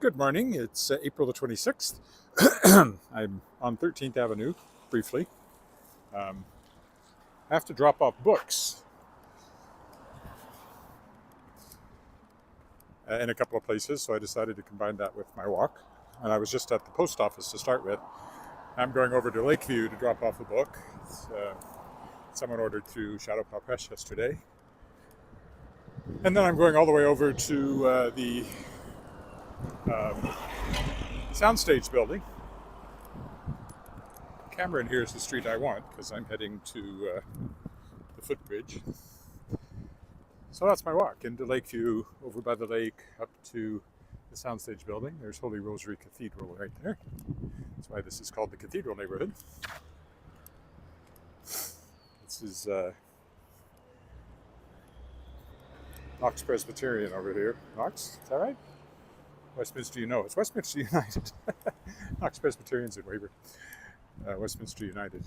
Good morning. It's April the 26th. I'm on 13th Avenue, briefly. I have to drop off books in a couple of places, so I decided to combine that with my walk. And I was just at the post office to start with. I'm going over to Lakeview to drop off a book. Someone ordered through Shadowpaw Press yesterday. And then I'm going all the way over to the Soundstage building. Cameron here is the street I want because I'm heading to the footbridge. So that's my walk into Lakeview, over by the lake, up to the Soundstage building. There's Holy Rosary Cathedral right there. That's why this is called the Cathedral neighborhood. This is Knox Presbyterian over here. Knox, is that right? Westminster, it's Westminster United. Knox Presbyterian's in Weber. Westminster United.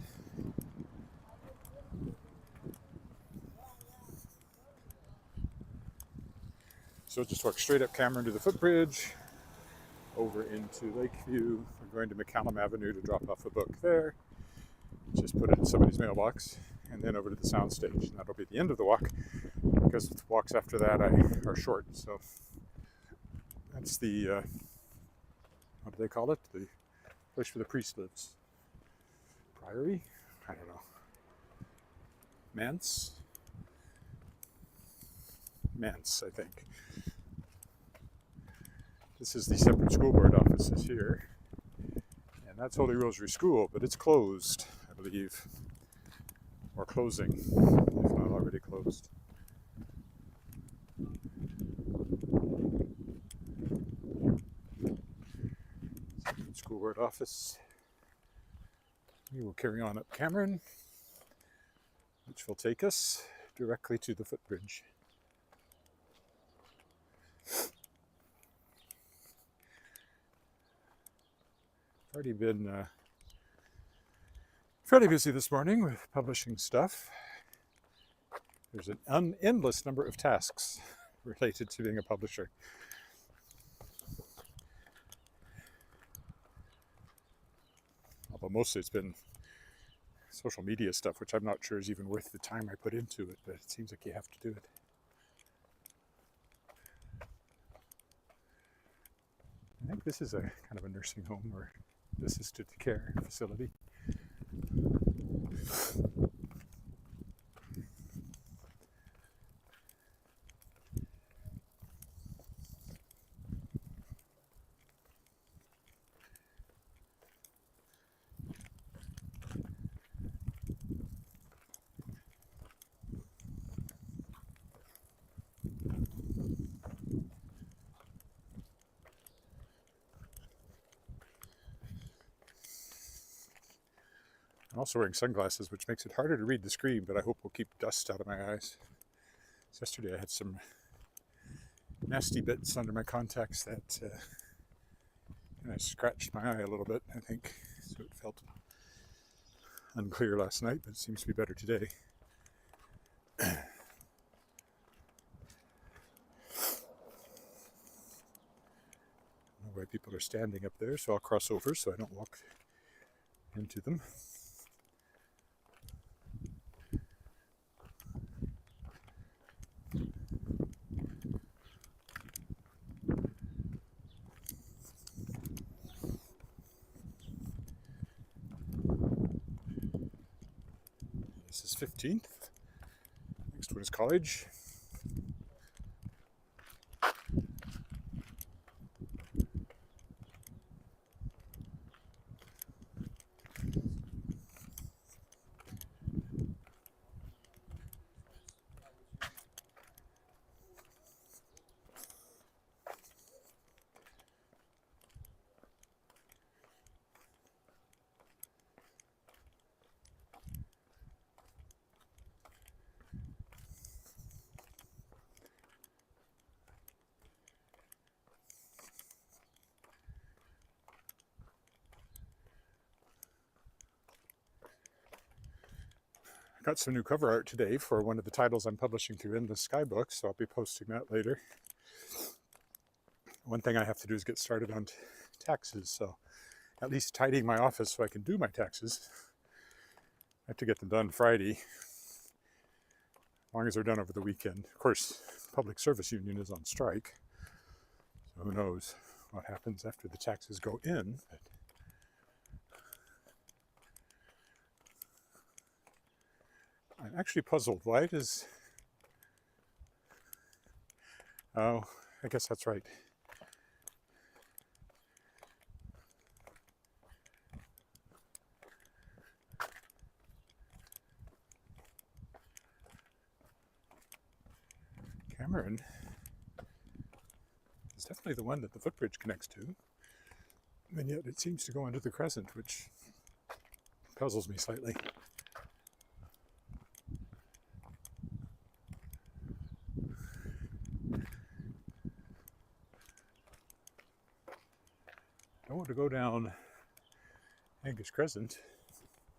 So just walk straight up Cameron to the footbridge, over into Lakeview. We're going to McCallum Avenue to drop off a book there. Just put it in somebody's mailbox, and then over to the Soundstage. And that'll be the end of the walk, because the walks after that are short. So that's the, what do they call it? The place where the priest lives. Priory? I don't know. Manse, I think. This is the separate school board offices here. And that's Holy Rosary School, but it's closed, I believe. Or closing, if not already closed. Separate school board office. We will carry on up Cameron, which will take us directly to the footbridge. I've already been fairly busy this morning with publishing stuff. There's an endless number of tasks related to being a publisher. Although mostly it's been social media stuff, which I'm not sure is even worth the time I put into it, but it seems like you have to do it. I think this is a kind of a nursing home or assisted care facility. I'm also wearing sunglasses, which makes it harder to read the screen, but I hope will keep dust out of my eyes. So yesterday I had some nasty bits under my contacts that kind of scratched my eye a little bit, I think. So it felt unclear last night, but it seems to be better today. I don't know why people are standing up there, so I'll cross over so I don't walk into them. This is 15th. Next one is College. Got some new cover art today for one of the titles I'm publishing through Endless Skybooks, so I'll be posting that later. One thing I have to do is get started on taxes, so at least tidying my office so I can do my taxes. I have to get them done Friday, as long as they're done over the weekend. Of course, Public Service Union is on strike, so who knows what happens after the taxes go in. But I'm actually puzzled. Why does... Oh, I guess that's right. Cameron is definitely the one that the footbridge connects to, and yet it seems to go under the crescent, which puzzles me slightly. I want to go down Angus Crescent.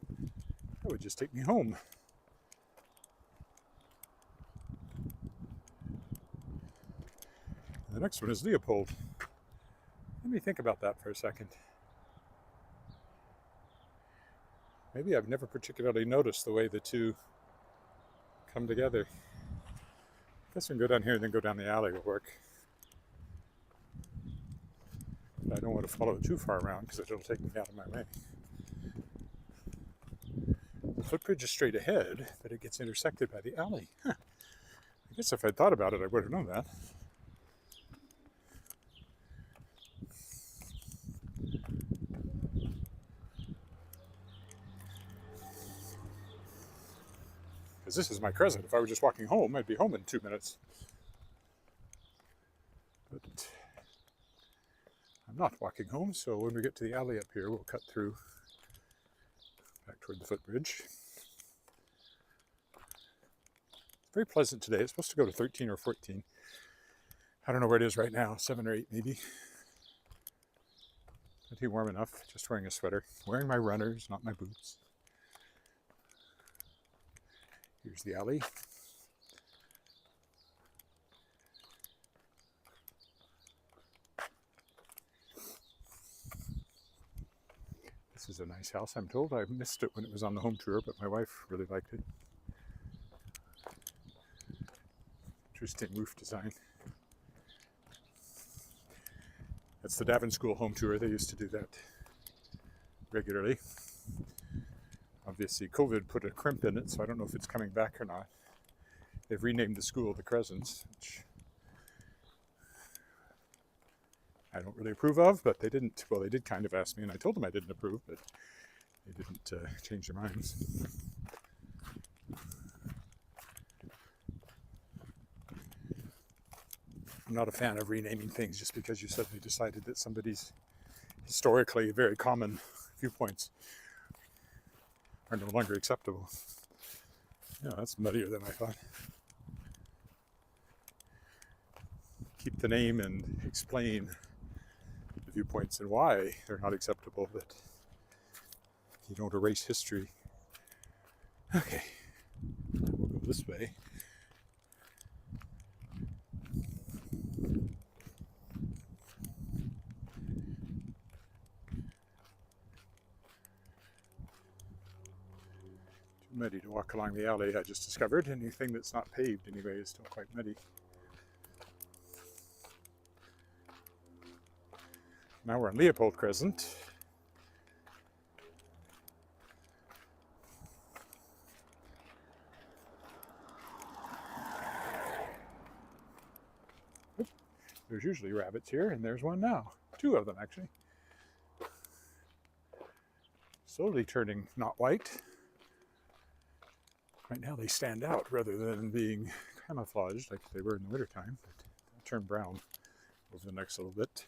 That would just take me home. The next one is Leopold. Let me think about that for a second. Maybe I've never particularly noticed the way the two come together. I guess I can go down here and then go down the alley will work. But I don't want to follow it too far around because it'll take me out of my way. The footbridge is straight ahead, but it gets intersected by the alley. Huh. I guess if I'd thought about it, I would have known that. Because this is my crescent. If I were just walking home, I'd be home in 2 minutes. But I'm not walking home, so when we get to the alley up here, we'll cut through back toward the footbridge. It's very pleasant today. It's supposed to go to 13 or 14. I don't know where it is right now, 7 or 8 maybe. Plenty warm enough, just wearing a sweater. Wearing my runners, not my boots. Here's the alley. This is a nice house, I'm told. I missed it when it was on the home tour, but my wife really liked it. Interesting roof design. That's the Davin School home tour. They used to do that regularly. Obviously, COVID put a crimp in it, so I don't know if it's coming back or not. They've renamed the school the Crescents, which I don't really approve of, but they didn't. Well, they did kind of ask me, and I told them I didn't approve, but they didn't change their minds. I'm not a fan of renaming things just because you suddenly decided that somebody's historically very common viewpoints are no longer acceptable. Yeah, that's muddier than I thought. Keep the name and explain the viewpoints and why they're not acceptable, but you don't erase history. Okay, we'll go this way. Muddy to walk along the alley, I just discovered. Anything that's not paved anyway is still quite muddy. Now we're on Leopold Crescent. There's usually rabbits here, and there's one now. 2 of them, actually. Slowly turning not white. Right now they stand out rather than being camouflaged like they were in the wintertime, but they'll turn brown over the next little bit.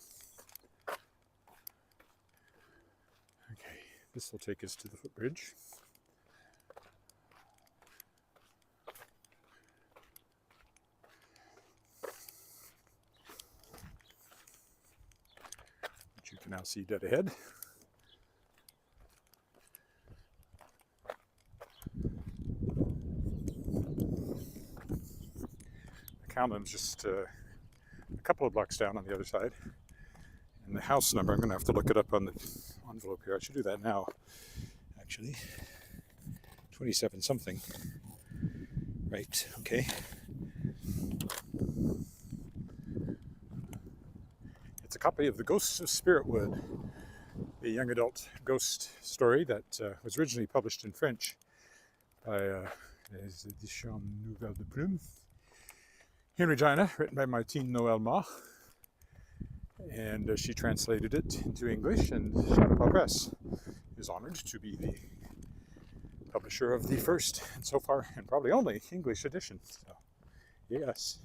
Okay, this will take us to the footbridge. Which you can now see dead ahead. McCallum's just couple of blocks down on the other side. And the house number, I'm going to have to look it up on the envelope here. I should do that now, actually. 27 something. Right, okay. It's a copy of The Ghosts of Spiritwood, a young adult ghost story that was originally published in French by Les Éditions Nouvelles de Plume in Regina, written by Martine Noël-Ma. And she translated it into English, and Chautauqua Press is honored to be the publisher of the first, and so far, and probably only, English edition. So, yes,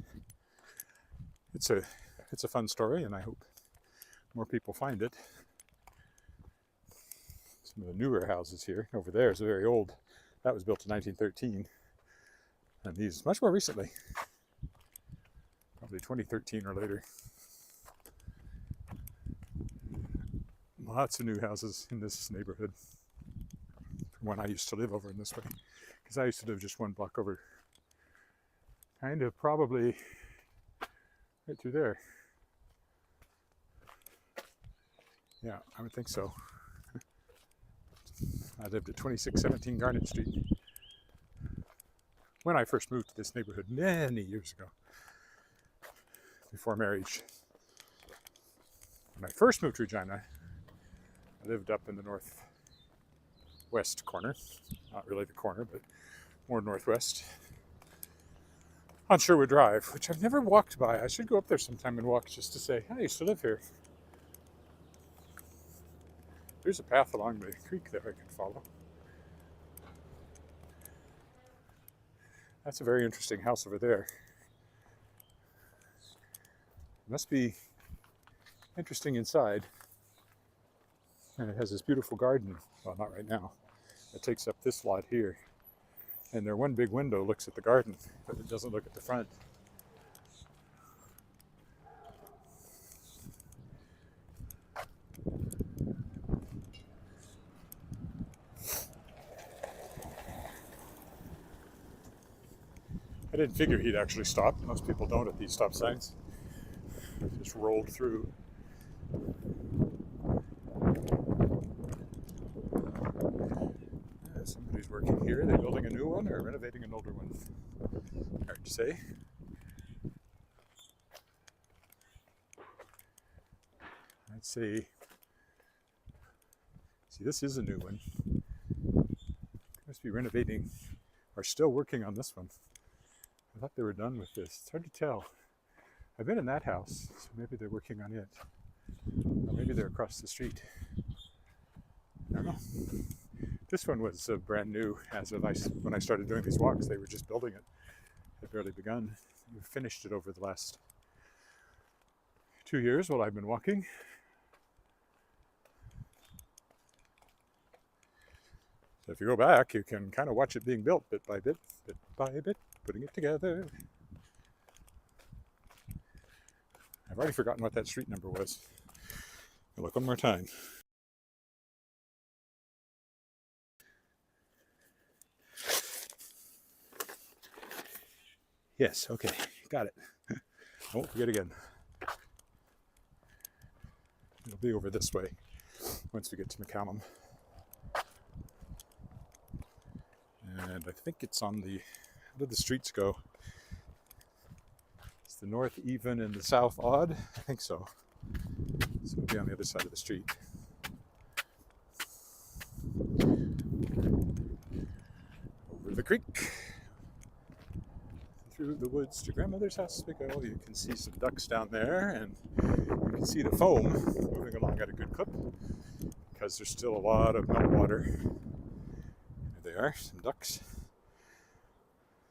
it's a fun story, and I hope more people find it. Some of the newer houses here. Over there is very old. That was built in 1913, and these much more recently, probably 2013 or later. Lots of new houses in this neighborhood from when I used to live over in this way, because I used to live just one block over, kind of probably right through there. Yeah, I would think so. I lived at 2617 Garnet Street when I first moved to this neighborhood many years ago, before marriage. When I first moved to Regina, I lived up in the northwest corner, not really the corner, but more northwest, on Sherwood Drive, which I've never walked by. I should go up there sometime and walk just to say, I used to live here. There's a path along the creek there I can follow. That's a very interesting house over there. It must be interesting inside. And it has this beautiful garden. Well, not right now. It takes up this lot here. And their one big window looks at the garden, but it doesn't look at the front. I didn't figure he'd actually stop. Most people don't at these stop signs. Just rolled through. Somebody's working here. Are they building a new one or renovating an older one? Hard to say. I'd say, see, this is a new one. Must be renovating, or still working on this one. I thought they were done with this. It's hard to tell. I've been in that house, so maybe they're working on it. Or maybe they're across the street. I don't know. This one was brand new as of when I started doing these walks. They were just building it. They'd barely begun. We finished it over the last 2 years while I've been walking. So if you go back, you can kind of watch it being built bit by bit, putting it together. I've already forgotten what that street number was. I'll look one more time. Yes, okay, got it. I won't forget again. It'll be over this way once we get to McCallum. And I think it's on the, how did the streets go? It's the north even and the south odd? I think so. So it'll be on the other side of the street. Over the creek. Through the woods to grandmother's house we go. You can see some ducks down there, and you can see the foam moving along at a good clip because there's still a lot of meltwater. There they are, some ducks.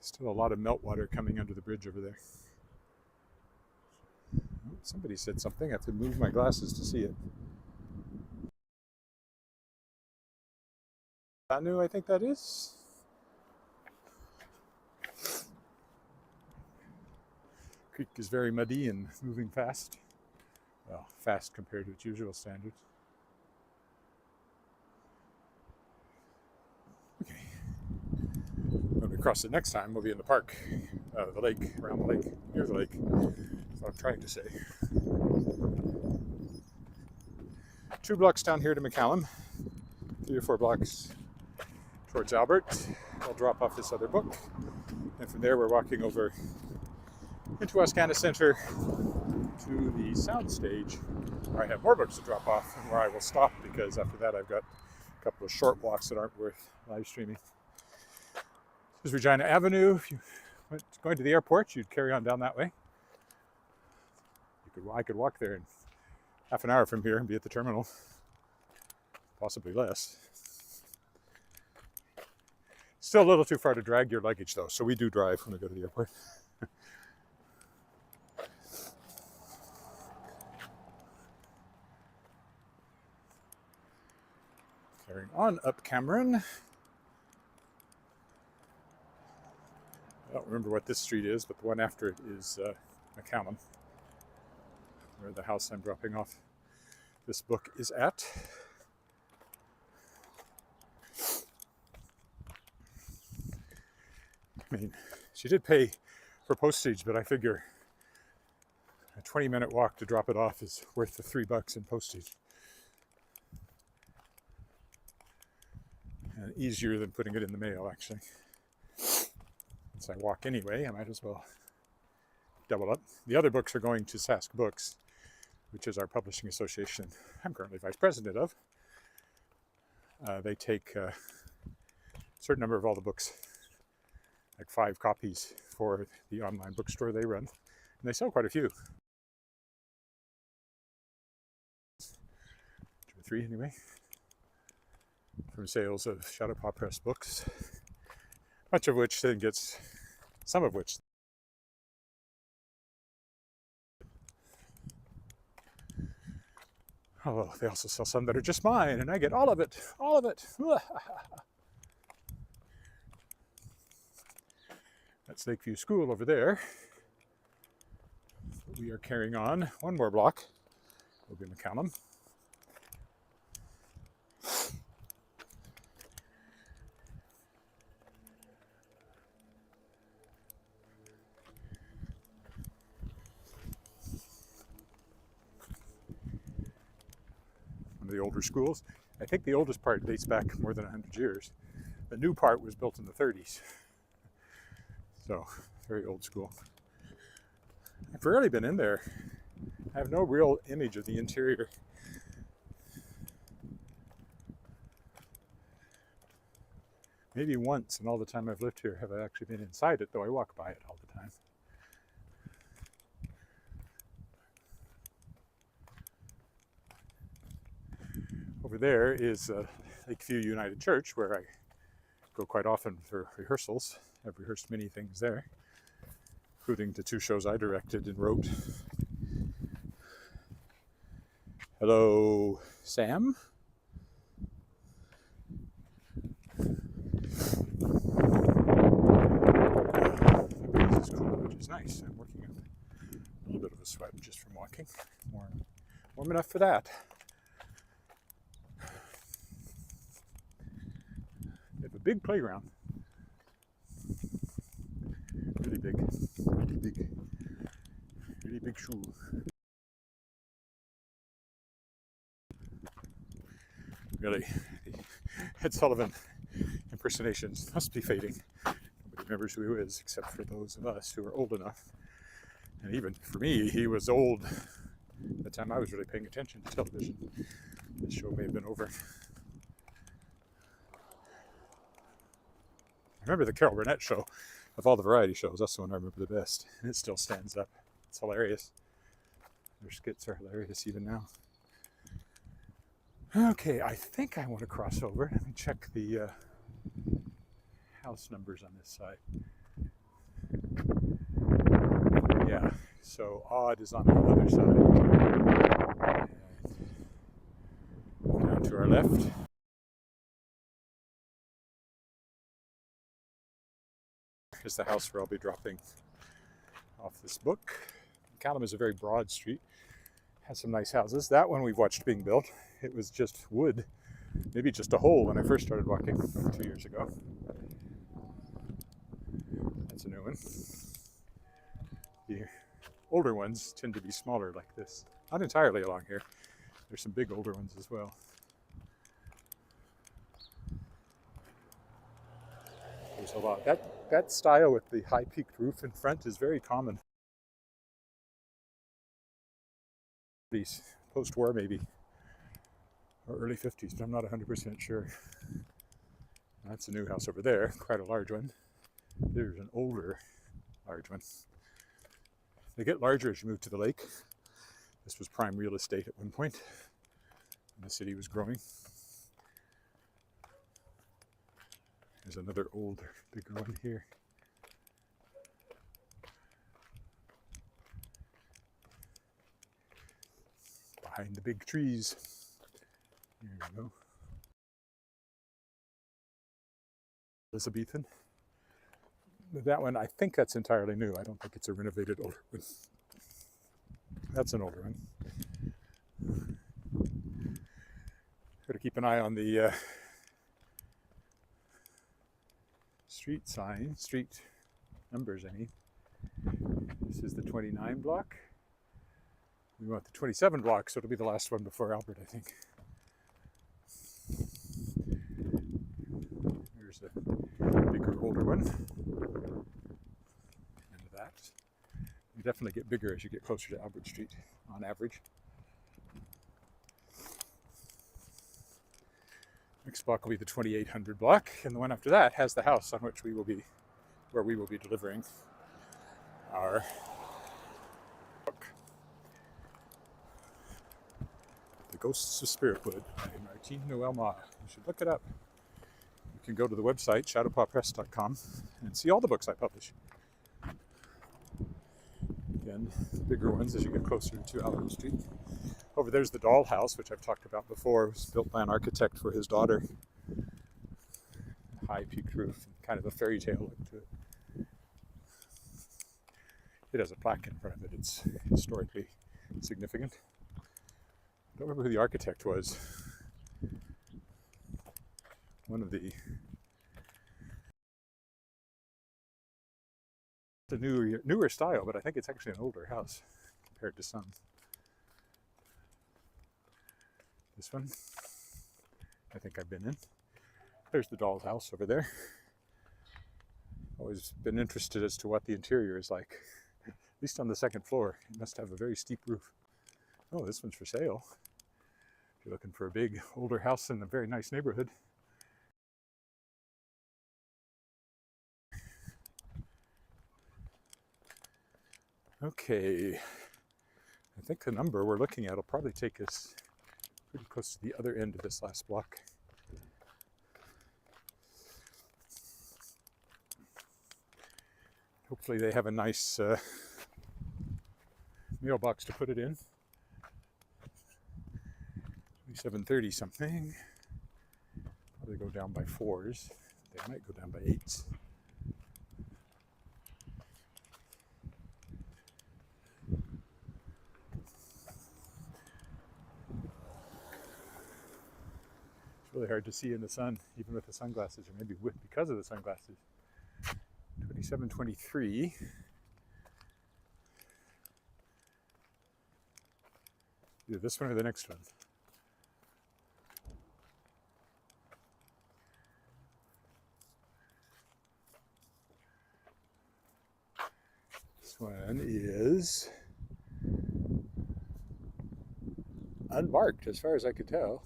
Still a lot of meltwater coming under the bridge over there. Oh, somebody said something. I have to move my glasses to see it. Anu, I think that is. Creek is very muddy and moving fast. Well, fast compared to its usual standards. Okay. When we cross it next time, we'll be in the park, the lake, around the lake, near the lake. That's what I'm trying to say. 2 blocks down here to McCallum, 3 or 4 blocks towards Albert. I'll drop off this other book, and from there we're walking over into Wascana Centre to the soundstage, where I have more books to drop off and where I will stop, because after that I've got a couple of short walks that aren't worth live streaming. This is Regina Avenue. If you went going to the airport, you'd carry on down that way. I could walk there in half an hour from here and be at the terminal, possibly less. Still a little too far to drag your luggage though, so we do drive when we go to the airport. Carrying on up Cameron. I don't remember what this street is, but the one after it is McCallum, where the house I'm dropping off this book is at. I mean, she did pay for postage, but I figure a 20-minute walk to drop it off is worth the $3 in postage. And easier than putting it in the mail, actually. Since I walk anyway, I might as well double up. The other books are going to Sask Books, which is our publishing association I'm currently vice president of. They take a certain number of all the books, like 5 copies for the online bookstore they run, and they sell quite a few. 2 or 3 anyway, from sales of Shadowpaw Press books, much of which then gets, some of which oh, they also sell some that are just mine, and I get all of it, all of it. That's Lakeview School over there. We are carrying on 1 more block. We'll be McCallum. One of the older schools. I think the oldest part dates back more than 100 years. The new part was built in the 30s. So, very old school. I've rarely been in there. I have no real image of the interior. Maybe once in all the time I've lived here have I actually been inside it, though I walk by it all the time. Over there is Lakeview United Church, where I go quite often for rehearsals. I've rehearsed many things there, including the 2 shows I directed and wrote. Hello, Sam. The breeze is cool, which is nice. I'm working up a little bit of a sweat just from walking. Warm enough for that. They have a big playground. Really big, really big, really big shoe. Really, the Ed Sullivan impersonations must be fading. Nobody remembers who he is, except for those of us who are old enough. And even for me, he was old at the time I was really paying attention to television. This show may have been over. I remember the Carol Burnett show. Of all the variety shows, that's the one I remember the best. And it still stands up. It's hilarious. Their skits are hilarious even now. Okay, I think I want to cross over. Let me check the house numbers on this side. Yeah, so Odd is on the other side. And down to our left. Is the house where I'll be dropping off this book. McCallum is a very broad street. Has some nice houses. That one we've watched being built. It was just wood, maybe just a hole when I first started walking 2 years ago. That's a new one. The older ones tend to be smaller like this. Not entirely along here. There's some big older ones as well. There's a lot. That style with the high peaked roof in front is very common. These post-war maybe, or early 50s, but I'm not 100% sure. That's a new house over there, quite a large one. There's an older large one. They get larger as you move to the lake. This was prime real estate at one point, and the city was growing. There's another older, bigger one here. Behind the big trees. There we go. Elizabethan. That one, I think that's entirely new. I don't think it's a renovated older one. That's an older one. Got to keep an eye on the street sign, street numbers, I mean. This is the 29 block. We want the 27 block, so it'll be the last one before Albert, I think. Here's a bigger, older one. And that. You definitely get bigger as you get closer to Albert Street, on average. Next block will be the 2800 block, and the one after that has the house on which we will be, where we will be delivering our book. The Ghosts of Spiritwood by Martine Noël-Ma. You should look it up. You can go to the website, shadowpawpress.com, and see all the books I publish. Again, bigger ones as you get closer to Albert Street. Over there's the doll house, which I've talked about before. It was built by an architect for his daughter. High peaked roof, kind of a fairy tale look to it. It has a plaque in front of it. It's historically significant. I don't remember who the architect was. One of the newer style, but I think it's actually an older house compared to some. This one, I think I've been in. There's the doll's house over there. Always been interested as to what the interior is like. At least on the second floor. It must have a very steep roof. Oh, this one's for sale. If you're looking for a big, older house in a very nice neighborhood. Okay. I think the number we're looking at will probably take us pretty close to the other end of this last block. Hopefully they have a nice mailbox to put it in. 7:30 something. Probably go down by 4s. They might go down by 8s. Really hard to see in the sun, even with the sunglasses, or maybe because of the sunglasses. 27:23. Either this one or the next one. This one is unmarked, as far as I could tell.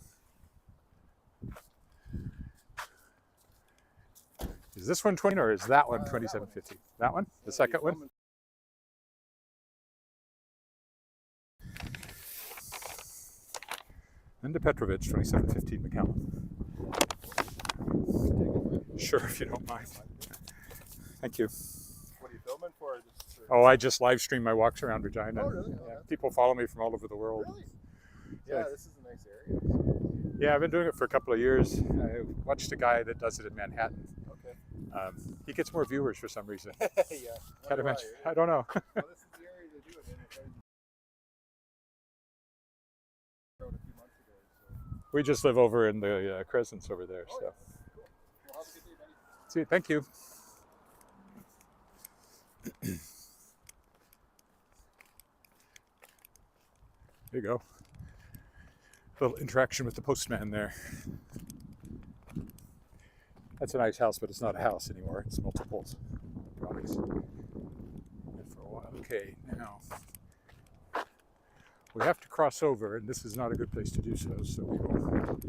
Is this one 20 or is that one 2750? That one? The second one? Linda Petrovich, 2715 McCallum. Sure, if you don't mind. Thank you. What are you filming for? Oh, I just live stream my walks around Regina. Oh, really? Yeah, people follow me from all over the world. Really? Yeah, this is a nice area. Yeah, I've been doing it for a couple of years. I watched a guy that does it in Manhattan. Okay. He gets more viewers for some reason. Yeah. Can't imagine. I don't know. Well, this is the area to do it in. A few months ago, so. We just live over in the Crescents over there. Oh, so. yeah. Cool. Well, have a good day, buddy. See, thank you. There you go. A little interaction with the postman there. That's a nice house, but it's not a house anymore. It's multiple dwellings. For a while. Okay, now we have to cross over, and this is not a good place to do so, so we will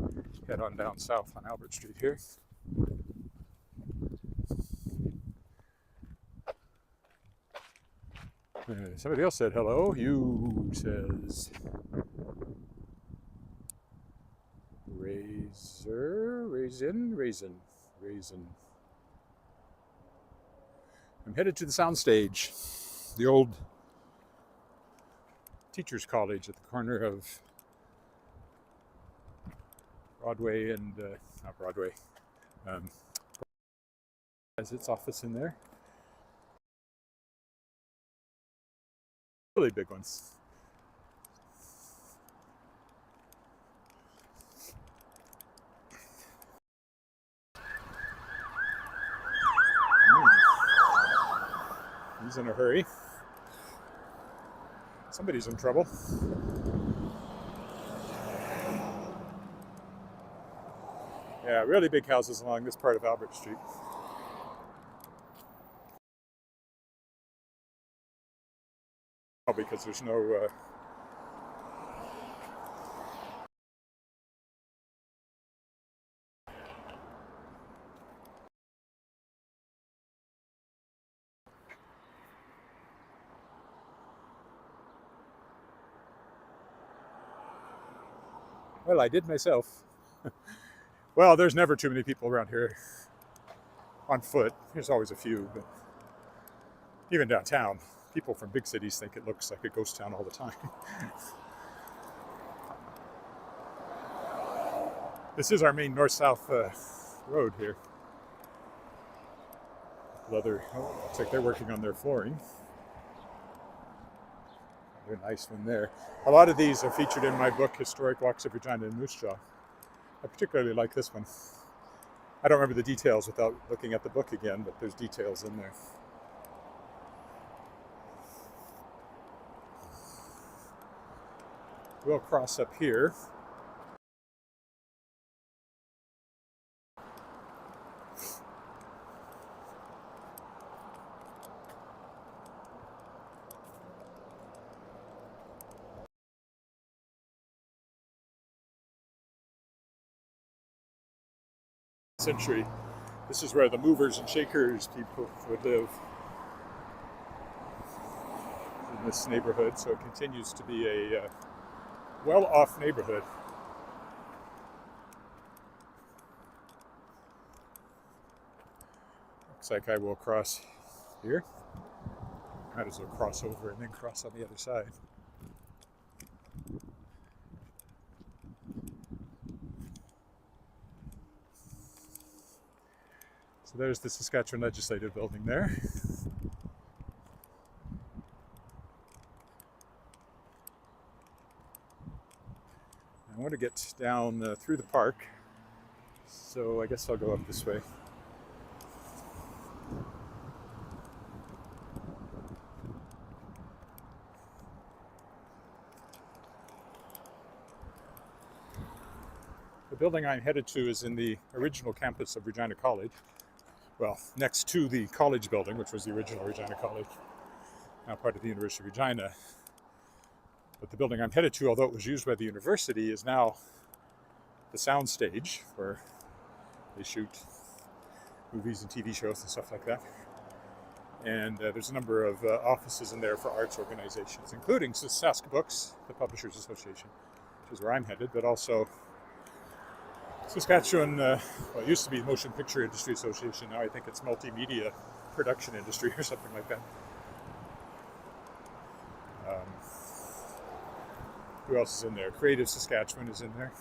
head on down south on Albert Street here. Somebody else said hello. You says raisin. I'm headed to the soundstage, the old teachers' college at the corner of Broadway and not Broadway. Has its office in there. Really big ones. He's in a hurry. Somebody's in trouble. Yeah, really big houses along this part of Albert Street. Because there's no well, I did myself. Well, there's never too many people around here on foot. There's always a few, but even downtown, people from big cities think it looks like a ghost town all the time. This is our main north-south road here. Leather, looks like they're working on their flooring. They're a nice one there. A lot of these are featured in my book, Historic Walks of Regina and Moose Jaw. I particularly like this one. I don't remember the details without looking at the book again, but there's details in there. We'll cross up here. Century. This is where the movers and shakers people would live in this neighborhood, so it continues to be a well-off neighborhood. Looks like I will cross here. Might as well cross over and then cross on the other side. So there's the Saskatchewan Legislative Building there. I want to get down through the park, so I guess I'll go up this way. The building I'm headed to is in the original campus of Regina College. Well, next to the college building, which was the original Regina College, now part of the University of Regina. But the building I'm headed to, although it was used by the university, is now the sound stage where they shoot movies and TV shows and stuff like that. And there's a number of offices in there for arts organizations, including Sask Books, the Publishers Association, which is where I'm headed, but also Saskatchewan, well, it used to be the Motion Picture Industry Association. Now I think it's Multimedia Production Industry or something like that. Who else is in there? Creative Saskatchewan is in there.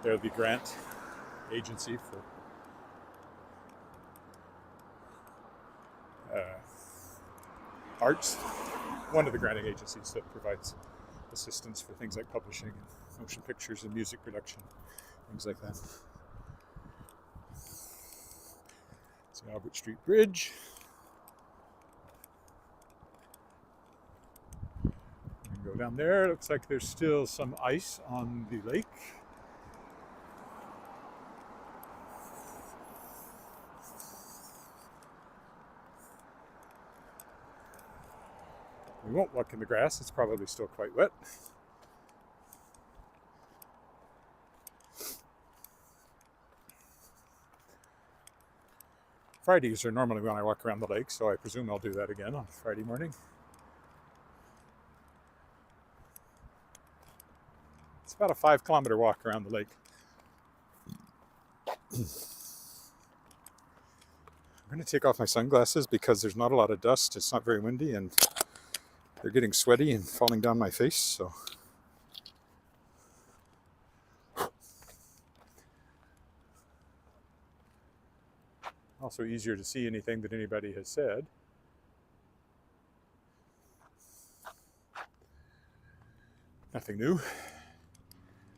They're the grant agency for arts. One of the granting agencies that provides assistance for things like publishing and motion pictures and music production. Things like that. It's the Albert Street Bridge. We can go down there. Looks like there's still some ice on the lake. We won't walk in the grass, it's probably still quite wet. Fridays are normally when I walk around the lake, so I presume I'll do that again on Friday morning. It's about a 5-kilometer walk around the lake. I'm going to take off my sunglasses because there's not a lot of dust. It's not very windy and they're getting sweaty and falling down my face, so. Also easier to see anything that anybody has said. Nothing new.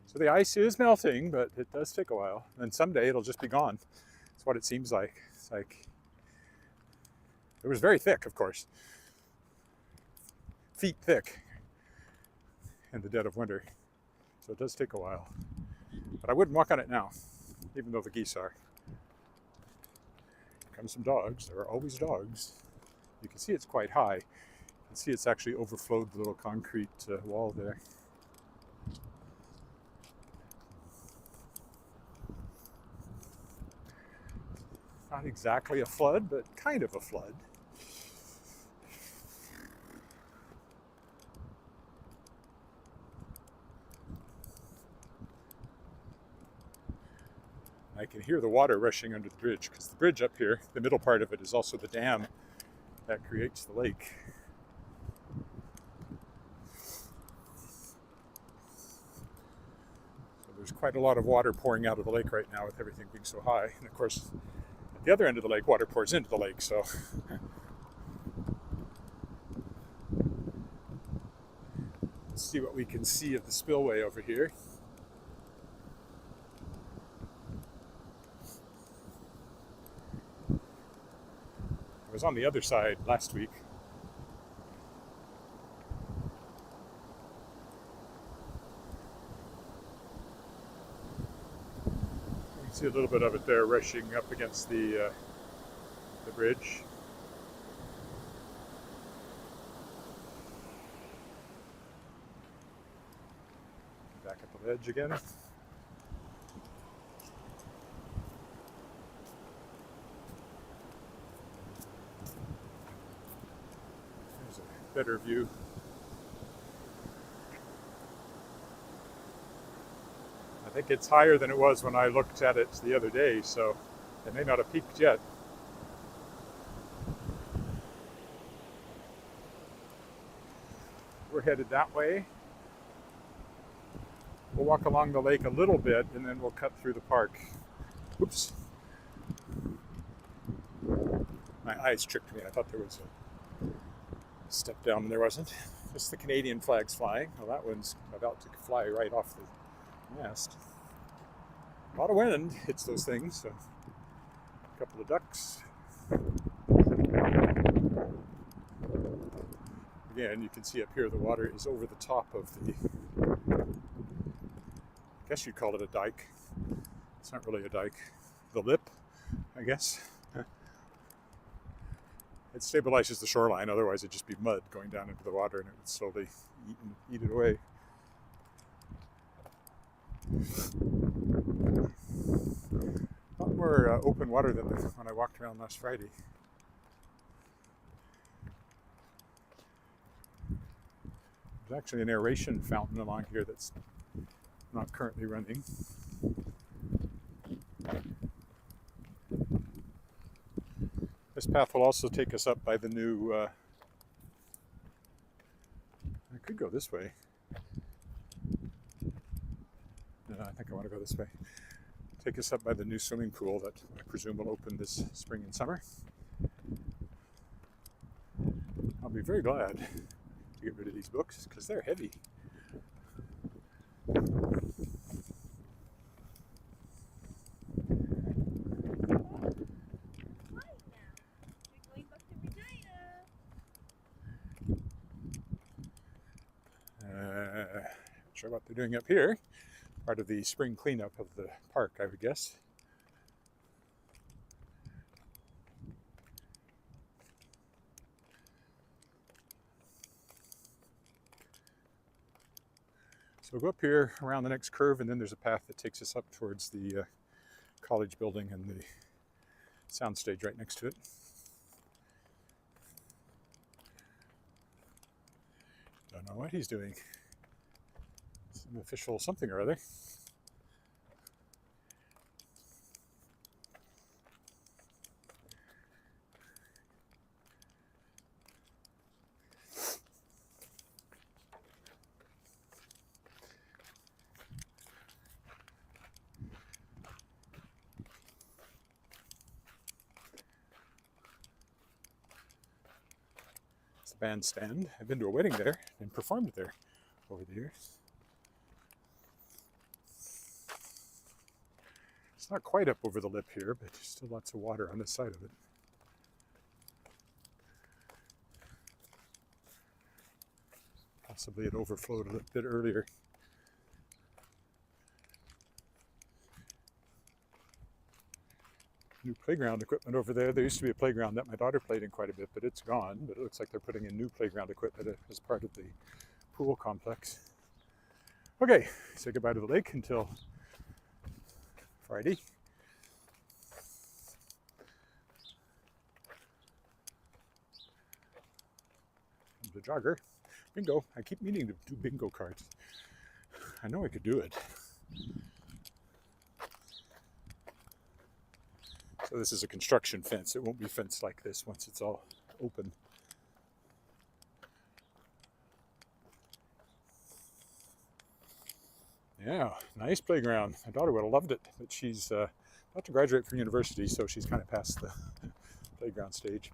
So the ice is melting, but it does take a while. And someday it'll just be gone. That's what it seems like. It's like, it was very thick, of course. Feet thick in the dead of winter. So it does take a while. But I wouldn't walk on it now, even though the geese are. Here come some dogs. There are always dogs. You can see it's quite high. You can see it's actually overflowed the little concrete wall there. Not exactly a flood, but kind of a flood. I can hear the water rushing under the bridge because the bridge up here, the middle part of it, is also the dam that creates the lake. So there's quite a lot of water pouring out of the lake right now with everything being so high. And of course, at the other end of the lake, water pours into the lake, so. Let's see what we can see of the spillway over here. I was on the other side last week. You can see a little bit of it there rushing up against the bridge. Back at the ledge again. Better view. I think it's higher than it was when I looked at it the other day, so it may not have peaked yet. We're headed that way. We'll walk along the lake a little bit and then we'll cut through the park. Oops. My eyes tricked me. I thought there was a step down and there wasn't. Just the Canadian flag's flying. Well, that one's about to fly right off the mast. A lot of wind hits those things, so a couple of ducks. Again, you can see up here the water is over the top of the, I guess you'd call it a dike. It's not really a dike. The lip, I guess. It stabilizes the shoreline, otherwise it'd just be mud going down into the water and it would slowly eat it away. A lot more open water than when I walked around last Friday. There's actually an aeration fountain along here that's not currently running. This path will also take us up by the new, I could go this way. No, I think I want to go this way. Take us up by the new swimming pool that I presume will open this spring and summer. I'll be very glad to get rid of these books because they're heavy. sure what they're doing up here. Part of the spring cleanup of the park, I would guess. So we'll go up here around the next curve, and then there's a path that takes us up towards the college building and the soundstage right next to it. Don't know what he's doing. Some official something or other. It's the bandstand. I've been to a wedding there and performed there over the years. It's not quite up over the lip here, but there's still lots of water on this side of it. Possibly it overflowed a bit earlier. New playground equipment over there. There used to be a playground that my daughter played in quite a bit, but it's gone. But it looks like they're putting in new playground equipment as part of the pool complex. Okay, say goodbye to the lake until Friday. The jogger. Bingo. I keep meaning to do bingo cards. I know I could do it. So this is a construction fence. It won't be fenced like this once it's all open. Yeah, nice playground. My daughter would have loved it, but she's about to graduate from university, so she's kind of past the playground stage.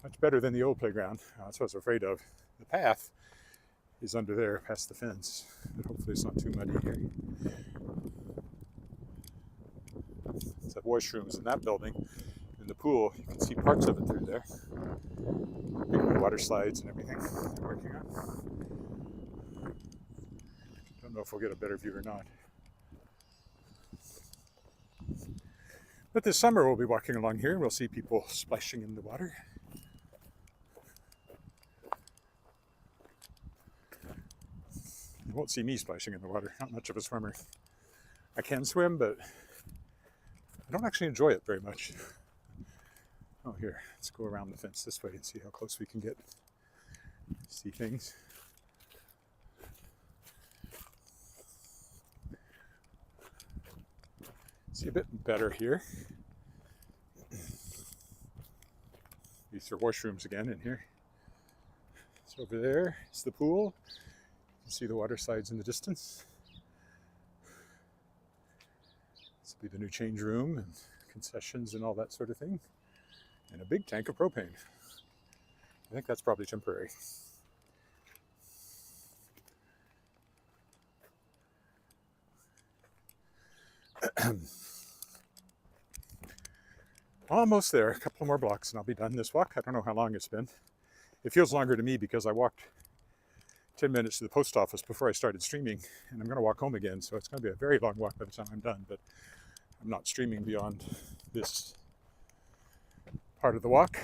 Much better than the old playground. That's what I was afraid of. The path is under there past the fence, but hopefully it's not too muddy here. It's the washrooms in that building. In the pool, you can see parts of it through there. Big water slides and everything they're working on. Don't know if we'll get a better view or not. But this summer we'll be walking along here and we'll see people splashing in the water. You won't see me splashing in the water. Not much of a swimmer. I can swim, but I don't actually enjoy it very much. Oh, here, let's go around the fence this way and see how close we can get. See things. See a bit better here. These are washrooms again in here. So over there is the pool. You can see the water slides in the distance. This will be the new change room and concessions and all that sort of thing. And a big tank of propane. I think that's probably temporary. Almost there, a couple more blocks and I'll be done this walk. I don't know how long it's been. It feels longer to me because I walked 10 minutes to the post office before I started streaming, and I'm going to walk home again, so it's going to be a very long walk by the time I'm done, but I'm not streaming beyond this part of the walk.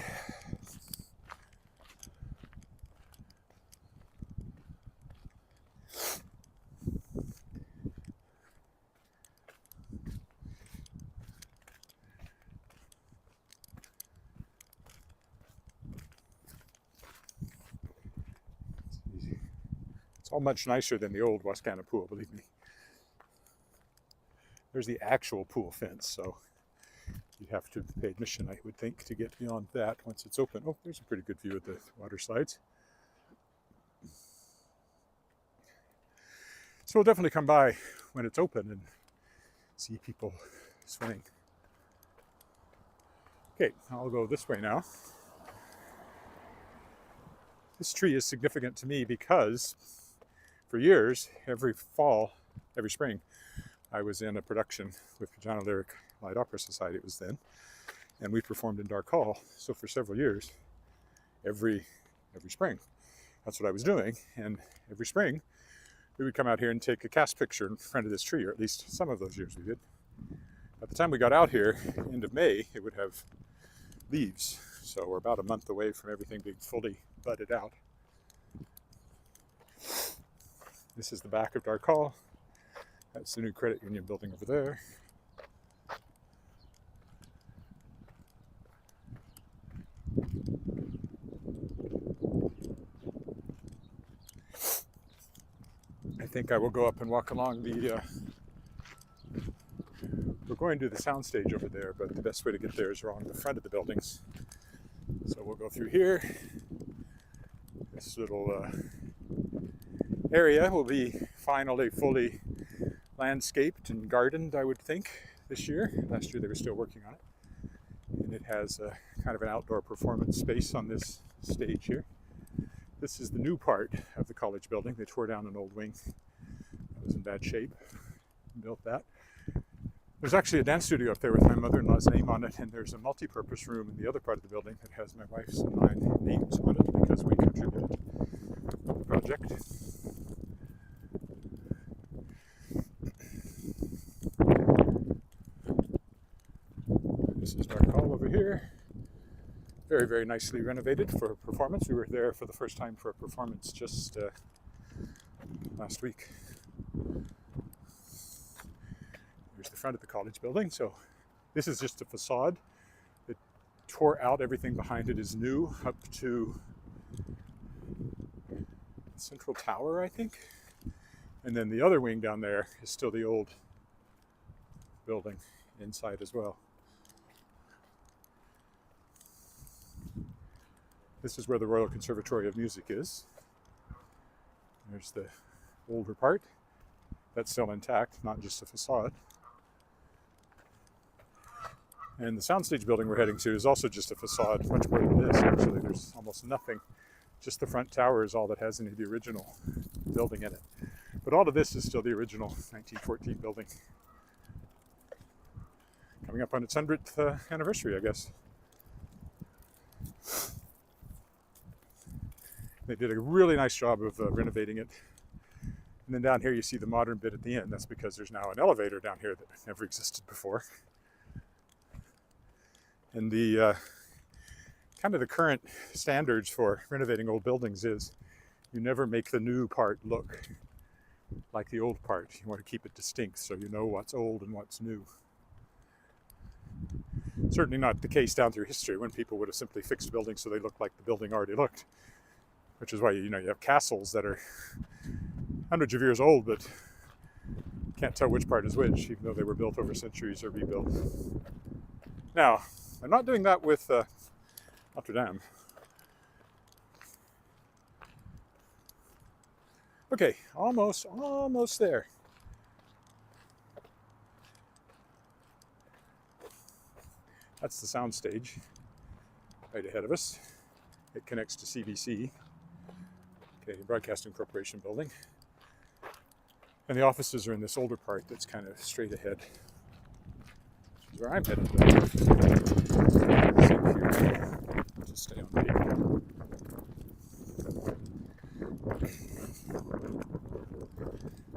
It's all much nicer than the old Wascana pool, believe me. There's the actual pool fence, so you'd have to pay admission, I would think, to get beyond that once it's open. Oh, there's a pretty good view of the water slides. So we'll definitely come by when it's open and see people swimming. Okay, I'll go this way now. This tree is significant to me because for years, every fall, every spring, I was in a production with Regina Light Opera Society, it was then, and we performed in Dark Hall. So for several years, every spring, that's what I was doing. And every spring, we would come out here and take a cast picture in front of this tree, or at least some of those years we did. By the time we got out here, end of May, it would have leaves. So we're about a month away from everything being fully budded out. This is the back of Dark Hall. That's the new credit union building over there. I think I will go up and walk along the, we're going to the soundstage over there, but the best way to get there is along the front of the buildings. So we'll go through here. This little area will be finally fully landscaped and gardened, I would think, this year. Last year they were still working on it. And it has a kind of an outdoor performance space on this stage here. This is the new part of the college building. They tore down an old wing that was in bad shape and built that. There's actually a dance studio up there with my mother-in-law's name on it, and there's a multi-purpose room in the other part of the building that has my wife's and my names on it because we contributed to the project. This is Dark Hall over here. Very, very nicely renovated for a performance. We were there for the first time for a performance just last week. Here's the front of the college building. So this is just a facade. It tore out. Everything behind it is new up to Central Tower, I think. And then the other wing down there is still the old building inside as well. This is where the Royal Conservatory of Music is. There's the older part. That's still intact, not just a facade. And the soundstage building we're heading to is also just a facade, much more than this, actually. There's almost nothing. Just the front tower is all that has any of the original building in it. But all of this is still the original 1914 building. Coming up on its 100th anniversary, I guess. They did a really nice job of renovating it. And then down here you see the modern bit at the end. That's because there's now an elevator down here that never existed before. And the kind of the current standards for renovating old buildings is you never make the new part look like the old part. You want to keep it distinct so you know what's old and what's new. Certainly not the case down through history when people would have simply fixed buildings so they looked like the building already looked. Which is why, you have castles that are hundreds of years old, but can't tell which part is which, even though they were built over centuries or rebuilt. Now, I'm not doing that with Notre Dame. Okay, almost there. That's the sound stage right ahead of us. It connects to CBC. Canadian Broadcasting Corporation building. And the offices are in this older part that's kind of straight ahead. Which is where I'm headed. Just stay on paper.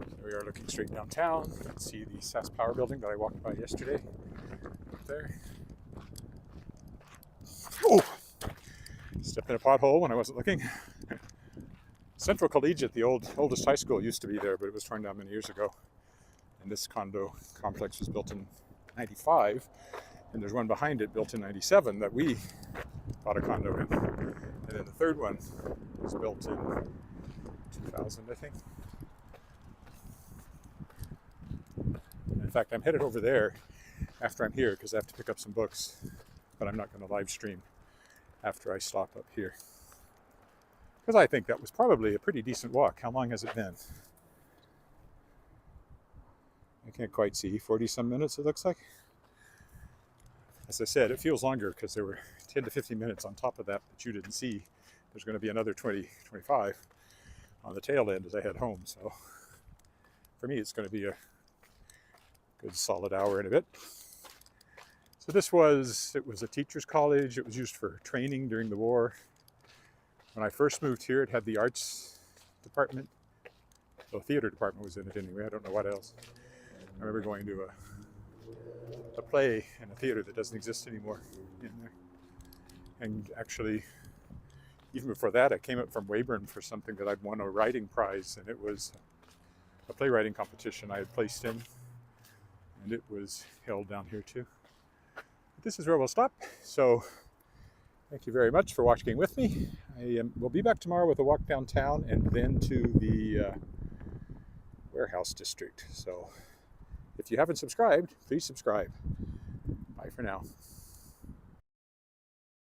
So we are looking straight downtown. You can see the SAS Power building that I walked by yesterday. Up there. Oh! Stepped in a pothole when I wasn't looking. Central Collegiate, the oldest high school, used to be there, but it was torn down many years ago. And this condo complex was built in '95, and there's one behind it built in '97 that we bought a condo in. And then the third one was built in 2000, I think. And in fact, I'm headed over there after I'm here because I have to pick up some books, but I'm not going to live stream after I stop up here. Because I think that was probably a pretty decent walk. How long has it been? I can't quite see. 40-some minutes, it looks like. As I said, it feels longer because there were 10 to 15 minutes on top of that you didn't see. There's going to be another 20, 25 on the tail end as I head home. So for me, it's going to be a good solid hour and a bit. So it was a teacher's college. It was used for training during the war. When I first moved here, it had the arts department. The theater department was in it anyway. I don't know what else. I remember going to a play in a theater that doesn't exist anymore in there. And actually, even before that, I came up from Weyburn for something that I'd won a writing prize, and it was a playwriting competition I had placed in, and it was held down here too. But this is where we'll stop. So thank you very much for watching with me. We'll be back tomorrow with a walk downtown and then to the warehouse district. So if you haven't subscribed, please subscribe. Bye for now.